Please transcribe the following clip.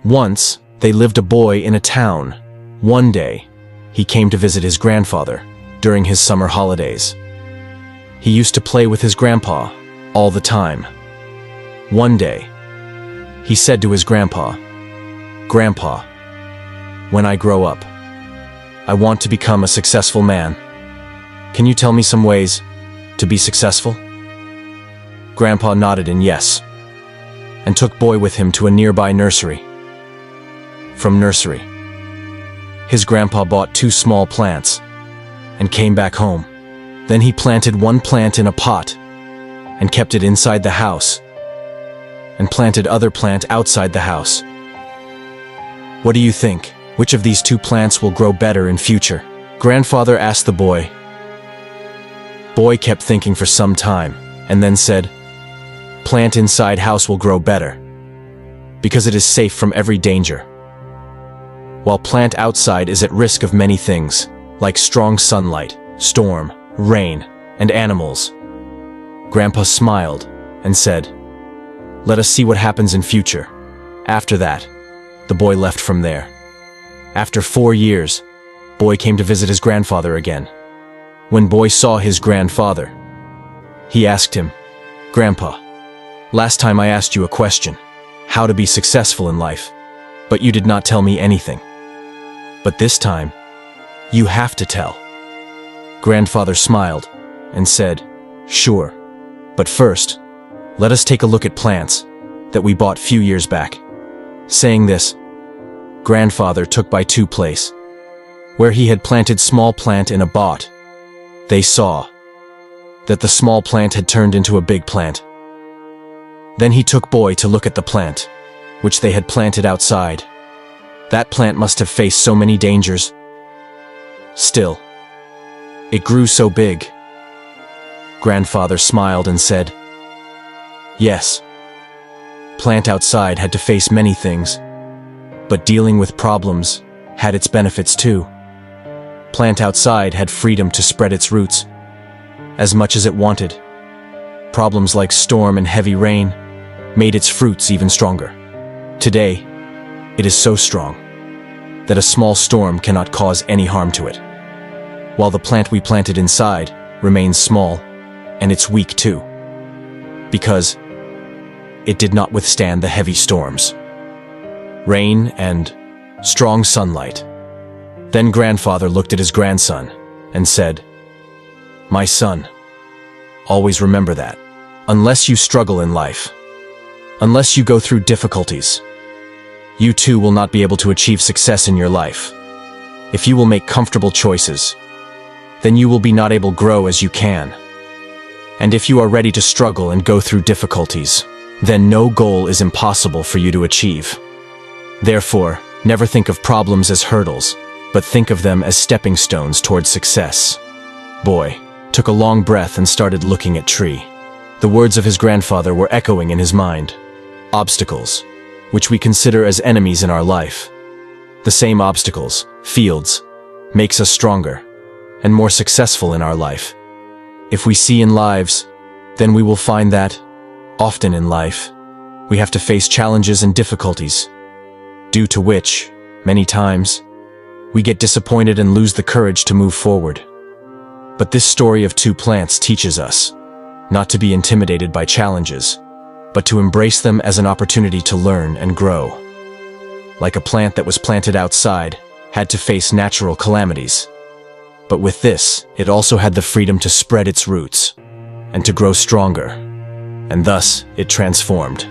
Once, they lived a boy in a town. One day, he came to visit his grandfather during his summer holidays. He used to play with his grandpa all the time. One day, he said to his grandpa, "Grandpa, when I grow up, I want to become a successful man. Can you tell me some ways to be successful?" Grandpa nodded in yes, and took boy with him to a nearby nursery. From nursery, his grandpa bought 2 small plants and came back home. Then he planted one plant in a pot and kept it inside the house, and planted other plant outside the house. "What do you think? Which of these 2 plants will grow better in future?" Grandfather asked the boy. Boy kept thinking for some time and then said, "Plant inside house will grow better because it is safe from every danger, while plant outside is at risk of many things, like strong sunlight, storm, rain, and animals." Grandpa smiled and said, "Let us see what happens in future." After that, the boy left from there. After 4 years, boy came to visit his grandfather again. When boy saw his grandfather, he asked him, "Grandpa, last time I asked you a question, how to be successful in life, but you did not tell me anything. But this time, you have to tell." Grandfather smiled and said, "Sure, but first, let us take a look at plants that we bought few years back." Saying this, grandfather took by 2 place, where he had planted small plant in a pot. They saw that the small plant had turned into a big plant. Then he took boy to look at the plant, which they had planted outside. That plant must have faced so many dangers. Still, it grew so big. Grandfather smiled and said, "Yes, plant outside had to face many things, but dealing with problems had its benefits too. Plant outside had freedom to spread its roots as much as it wanted. Problems like storm and heavy rain made its fruits even stronger. Today, it is so strong that a small storm cannot cause any harm to it, while the plant we planted inside remains small, and it's weak too, because it did not withstand the heavy storms, rain, and strong sunlight." Then grandfather looked at his grandson and said, "My son, always remember that unless you struggle in life, unless you go through difficulties, you too will not be able to achieve success in your life. If you will make comfortable choices, then you will be not able to grow as you can. And if you are ready to struggle and go through difficulties, then no goal is impossible for you to achieve. Therefore, never think of problems as hurdles, but think of them as stepping stones towards success." Boy took a long breath and started looking at tree. The words of his grandfather were echoing in his mind. Obstacles, which we consider as enemies in our life. The same obstacles, fields, makes us stronger and more successful in our life. If we see in lives, then we will find that, often in life, we have to face challenges and difficulties, due to which, many times, we get disappointed and lose the courage to move forward. But this story of 2 plants teaches us not to be intimidated by challenges, but to embrace them as an opportunity to learn and grow. Like a plant that was planted outside had to face natural calamities, but with this, it also had the freedom to spread its roots and to grow stronger, and thus it transformed.